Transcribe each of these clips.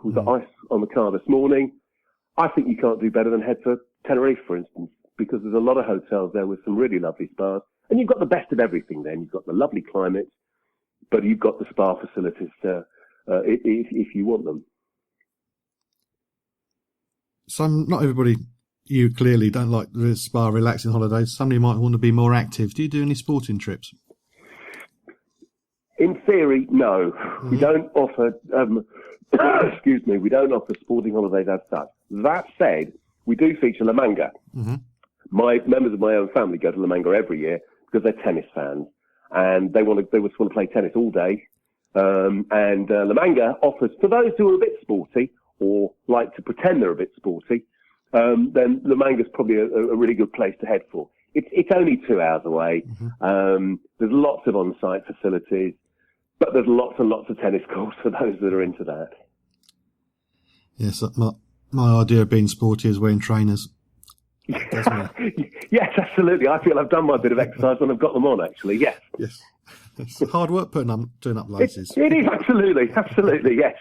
We've got ice on the car this morning. I think you can't do better than head for Tenerife, for instance, because there's a lot of hotels there with some really lovely spas. And you've got the best of everything then. You've got the lovely climate, but you've got the spa facilities if you want them. So not everybody, you clearly don't like the spa relaxing holidays. Somebody might want to be more active. Do you do any sporting trips? In theory, no. Mm-hmm. We don't offer, we don't offer sporting holidays as such. That said, we do feature La Manga. Mm-hmm. Members of my own family go to La Manga every year because they're tennis fans and they just want to play tennis all day. And La Manga offers, for those who are a bit sporty or like to pretend they're a bit sporty, then La Manga's probably a really good place to head for. It's only 2 hours away. Mm-hmm. There's lots of on-site facilities, but there's lots and lots of tennis courts for those that are into that. Yes, my idea of being sporty is wearing trainers. Yes, absolutely. I feel I've done my bit of exercise when I've got them on, actually. Yes. Yes. It's hard work doing up laces. It is, absolutely, yes.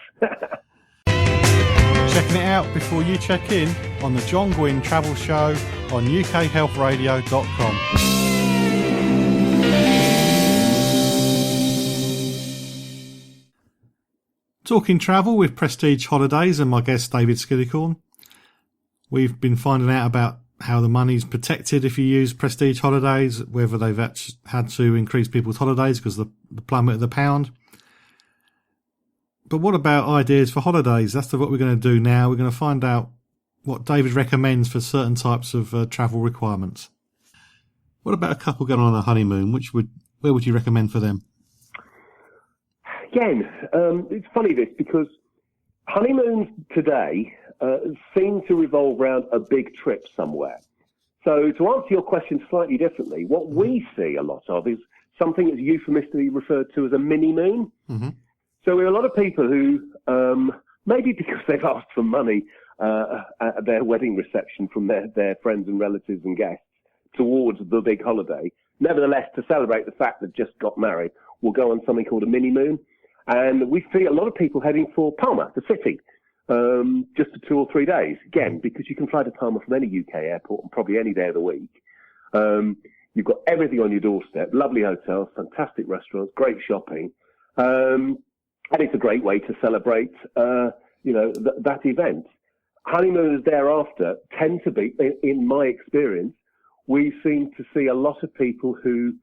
Checking it out before you check in on the John Guinn Travel Show on ukhealthradio.com. Talking travel with Prestige Holidays and my guest David Skillicorn. We've been finding out about how the money's protected if you use Prestige Holidays, whether they've had to increase people's holidays because of the plummet of the pound. But what about ideas for holidays? That's what we're going to do now. We're going to find out what David recommends for certain types of travel requirements. What about a couple going on a honeymoon? Where would you recommend for them? Again, it's funny this because honeymoons today seem to revolve around a big trip somewhere. So to answer your question slightly differently, what we see a lot of is something that's euphemistically referred to as a mini-moon. Mm-hmm. So there are a lot of people who, maybe because they've asked for money at their wedding reception from their friends and relatives and guests towards the big holiday, nevertheless, to celebrate the fact they've just got married, will go on something called a mini-moon. And we see a lot of people heading for Palma, the city, just for 2 or 3 days. Again, because you can fly to Palma from any UK airport and probably any day of the week. You've got everything on your doorstep, lovely hotels, fantastic restaurants, great shopping. And it's a great way to celebrate, that event. Honeymooners thereafter tend to be, in my experience, we seem to see a lot of people who,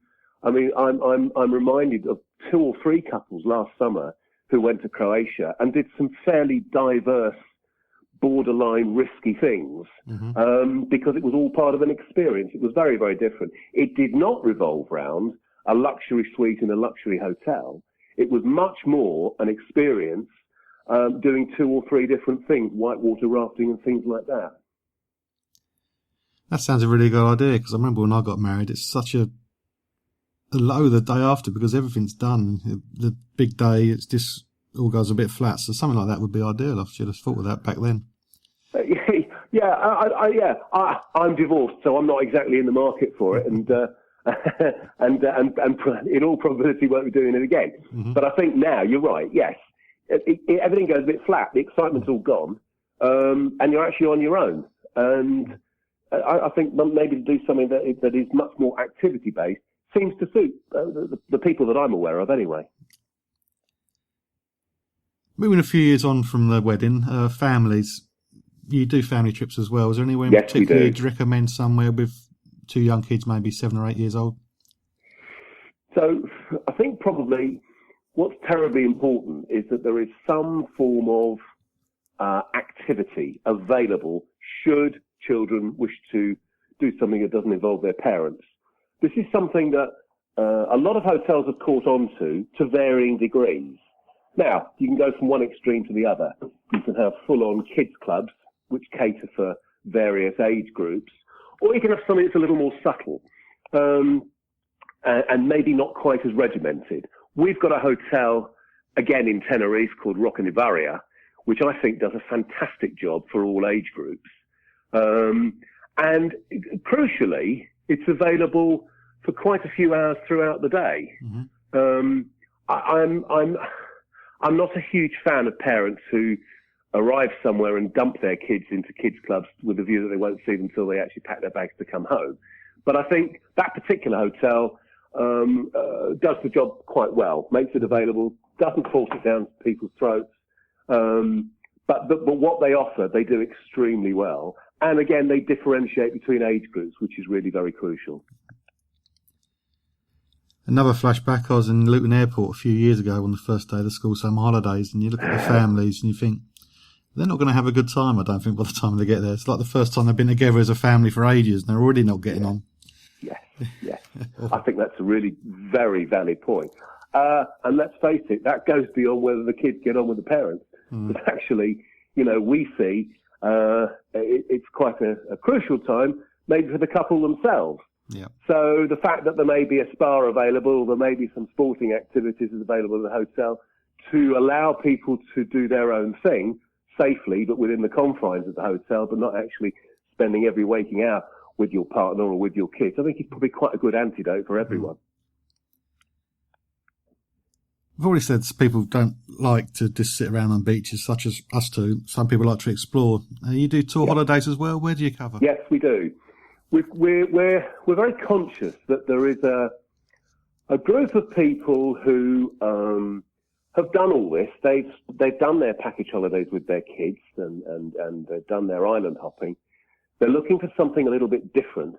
I'm reminded of 2 or 3 couples last summer who went to Croatia and did some fairly diverse, borderline risky things, because it was all part of an experience. It was very, very different. It did not revolve around a luxury suite in a luxury hotel. It was much more an experience doing 2 or 3 different things, whitewater rafting and things like that. That sounds a really good idea, because I remember when I got married, it's such a low the day after because everything's done. The big day, it's just all goes a bit flat. So something like that would be ideal. I should have thought of that back then. I'm divorced, so I'm not exactly in the market for it, and in all probability won't be doing it again. Mm-hmm. But I think now you're right. Yes, everything goes a bit flat. The excitement's all gone, and you're actually on your own. And I think maybe to do something that is much more activity based seems to suit the people that I'm aware of anyway. Moving a few years on from the wedding, families, you do family trips as well. Is there anywhere in particular you'd recommend somewhere with 2 young kids, maybe 7 or 8 years old? So I think probably what's terribly important is that there is some form of activity available should children wish to do something that doesn't involve their parents. This is something that a lot of hotels have caught on to varying degrees. Now, you can go from one extreme to the other. You can have full-on kids clubs, which cater for various age groups, or you can have something that's a little more subtle and maybe not quite as regimented. We've got a hotel, again in Tenerife, called Roccanivaria, which I think does a fantastic job for all age groups. And crucially, it's available for quite a few hours throughout the day. Mm-hmm. I'm not a huge fan of parents who arrive somewhere and dump their kids into kids clubs with the view that they won't see them until they actually pack their bags to come home. But I think that particular hotel does the job quite well, makes it available, doesn't force it down people's throats. But what they offer, they do extremely well. And again, they differentiate between age groups, which is really very crucial. Another flashback, I was in Luton Airport a few years ago on the first day of the school summer holidays, and you look at the families and you think, they're not going to have a good time, I don't think, by the time they get there. It's like the first time they've been together as a family for ages, and they're already not getting on. Yes. I think that's a really very valid point. And let's face it, that goes beyond whether the kids get on with the parents. But actually, we see it's quite a crucial time, maybe for the couple themselves. Yeah. So the fact that there may be a spa available, there may be some sporting activities available at the hotel to allow people to do their own thing safely, but within the confines of the hotel, but not actually spending every waking hour with your partner or with your kids, I think it's probably quite a good antidote for everyone. I've already said people don't like to just sit around on beaches, such as us two. Some people like to explore. You do tour holidays as well. Where do you cover? Yes, we do. We're very conscious that there is a group of people who have done all this. They've done their package holidays with their kids and they've done their island hopping. They're looking for something a little bit different.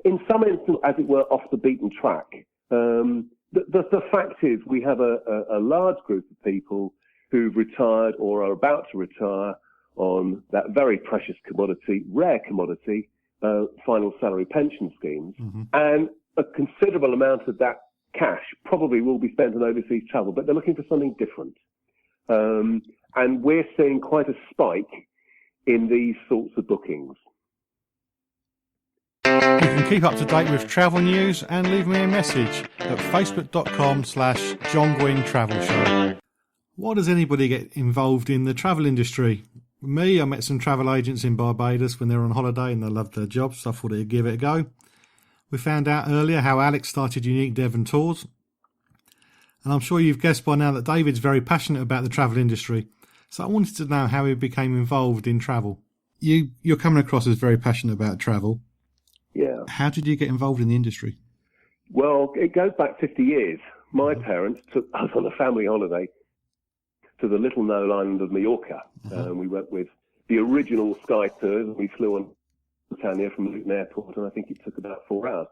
In some instances, as it were, off the beaten track. The fact is we have a large group of people who've retired or are about to retire on that very precious commodity, rare commodity, final salary pension schemes. And a considerable amount of that cash probably will be spent on overseas travel, but they're looking for something different. And we're seeing quite a spike in these sorts of bookings. You can keep up to date with travel news and leave me a message at facebook.com/John Guinn Travel Show. Why does anybody get involved in the travel industry? Me, I met some travel agents in Barbados when they were on holiday and they loved their jobs, so I thought they'd give it a go. We found out earlier how Alex started Unique Devon Tours. And I'm sure you've guessed by now that David's very passionate about the travel industry. So I wanted to know how he became involved in travel. You're coming across as very passionate about travel. Yeah. How did you get involved in the industry? Well, it goes back 50 years. My parents took us on a family holiday to the little-known island of Mallorca. We went with the original Sky Tours, and we flew on Britannia from Luton Airport, and I think it took about 4 hours.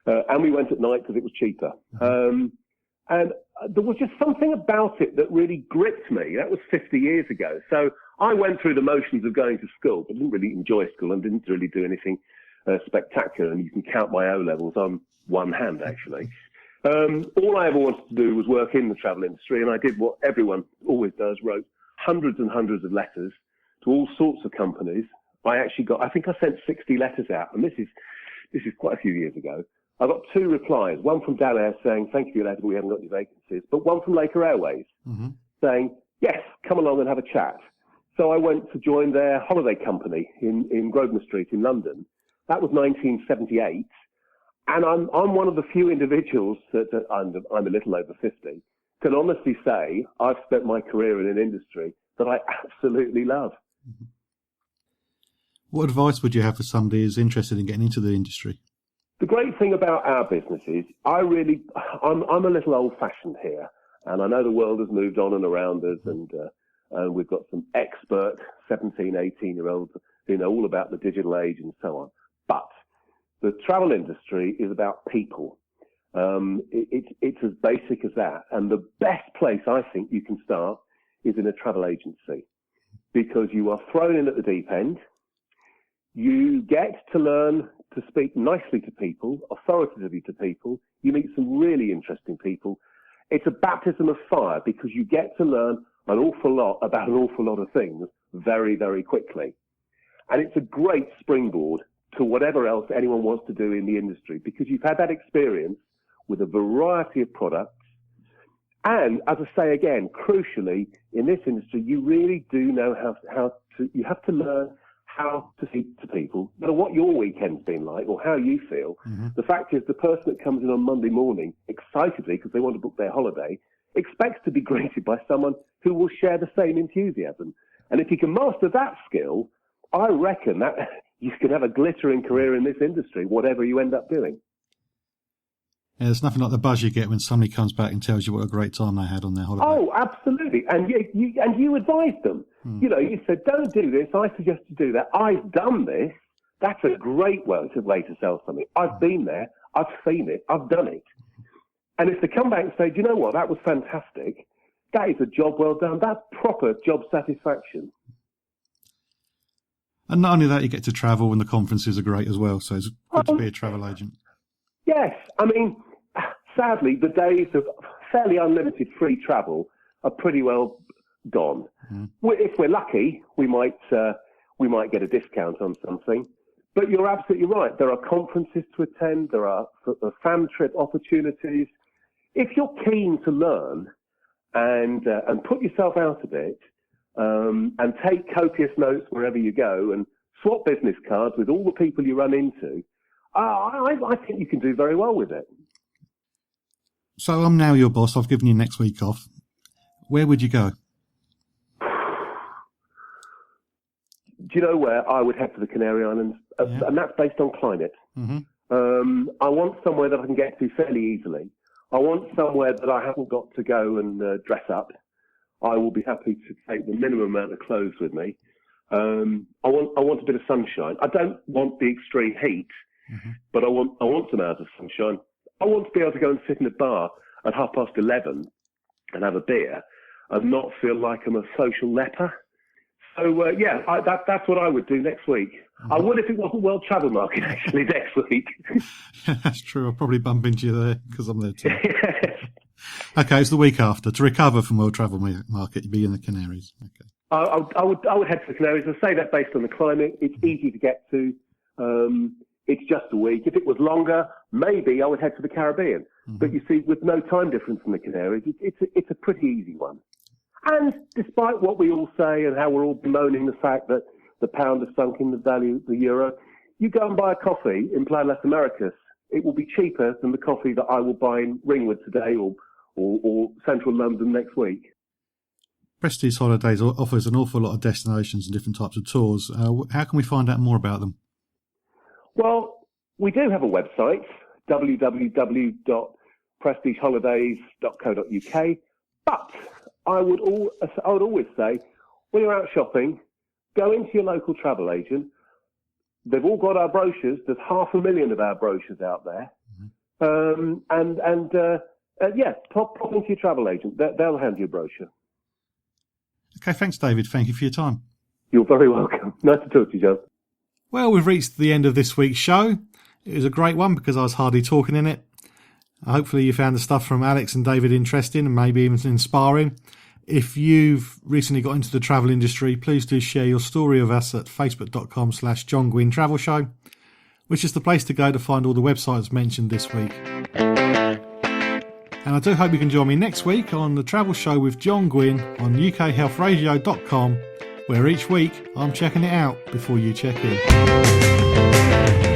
And we went at night because it was cheaper. And there was just something about it that really gripped me. That was 50 years ago. So I went through the motions of going to school, but didn't really enjoy school and didn't really do anything spectacular. And you can count my O-levels on one hand, actually. All I ever wanted to do was work in the travel industry, and I did what everyone always does, wrote hundreds and hundreds of letters to all sorts of companies. I think I sent 60 letters out, and this is quite a few years ago. I got 2 replies, one from Dalair saying, thank you for your letter, but we haven't got any vacancies, but one from Laker Airways saying, yes, come along and have a chat. So I went to join their holiday company in Grosvenor Street in London. That was 1978. And I'm one of the few individuals that I'm a little over 50, can honestly say I've spent my career in an industry that I absolutely love. What advice would you have for somebody who's interested in getting into the industry? The great thing about our business is I'm a little old-fashioned here, and I know the world has moved on and around us, and we've got some expert 17, 18-year-olds who know all about the digital age and so on. But the travel industry is about people. It's as basic as that. And the best place I think you can start is in a travel agency, because you are thrown in at the deep end. You get to learn to speak nicely to people, authoritatively to people. You meet some really interesting people. It's a baptism of fire, because you get to learn an awful lot about an awful lot of things very, very quickly. And it's a great springboard to whatever else anyone wants to do in the industry, because you've had that experience with a variety of products. And as I say again, crucially, in this industry, you really do know you have to learn how to speak to people, no matter what your weekend's been like or how you feel. The fact is, the person that comes in on Monday morning excitedly because they want to book their holiday expects to be greeted by someone who will share the same enthusiasm. And if you can master that skill, I reckon that you can have a glittering career in this industry, whatever you end up doing. Yeah, there's nothing like the buzz you get when somebody comes back and tells you what a great time they had on their holiday. Oh, absolutely. And you advise them. You know, you said, don't do this. I suggest you do that. I've done this. That's a great way to sell something. I've been there. I've seen it. I've done it. And if they come back and say, do you know what? That was fantastic. That is a job well done. That's proper job satisfaction. And not only that, you get to travel, and the conferences are great as well. So it's good to be a travel agent. Yes. I mean, sadly, the days of fairly unlimited free travel are pretty well gone. If we're lucky, we might get a discount on something. But you're absolutely right. There are conferences to attend. There are fam trip opportunities. If you're keen to learn and put yourself out a bit, and take copious notes wherever you go and swap business cards with all the people you run into, I think you can do very well with it. So I'm now your boss. I've given you next week off. Where would you go? Do you know where? I would head to the Canary Islands, and that's based on climate. I want somewhere that I can get to fairly easily. I want somewhere that I haven't got to go and dress up. I will be happy to take the minimum amount of clothes with me. I want a bit of sunshine. I don't want the extreme heat, but I want some hours of sunshine. I want to be able to go and sit in a bar at 11:30 and have a beer and not feel like I'm a social leper. So, that's what I would do next week. I would if it wasn't World Travel Market, actually, next week. Yeah, that's true. I'll probably bump into you there because I'm there too. Okay, it's the week after. To recover from World Travel Market, you'd be in the Canaries. Okay. I would head to the Canaries. I say that based on the climate. It's easy to get to. It's just a week. If it was longer, maybe I would head to the Caribbean. But you see, with no time difference in the Canaries, it's a pretty easy one. And despite what we all say and how we're all bemoaning the fact that the pound has sunk in the value of the euro, you go and buy a coffee in Playa Las Americas. It will be cheaper than the coffee that I will buy in Ringwood today or central London next week. Prestige Holidays offers an awful lot of destinations and different types of tours. How can we find out more about them? Well, we do have a website, www.prestigeholidays.co.uk, but I would always say, when you're out shopping, go into your local travel agent. They've all got our brochures. There's 500,000 of our brochures out there. Pop into your travel agent. They'll hand you a brochure. Okay, thanks, David. Thank you for your time. You're very welcome. Nice to talk to you, John. Well, we've reached the end of this week's show. It was a great one because I was hardly talking in it. Hopefully you found the stuff from Alex and David interesting and maybe even inspiring. If you've recently got into the travel industry, please do share your story with us at facebook.com/John Guinn Travel Show, which is the place to go to find all the websites mentioned this week. And I do hope you can join me next week on the Travel Show with John Guinn on ukhealthradio.com, where each week I'm checking it out before you check in.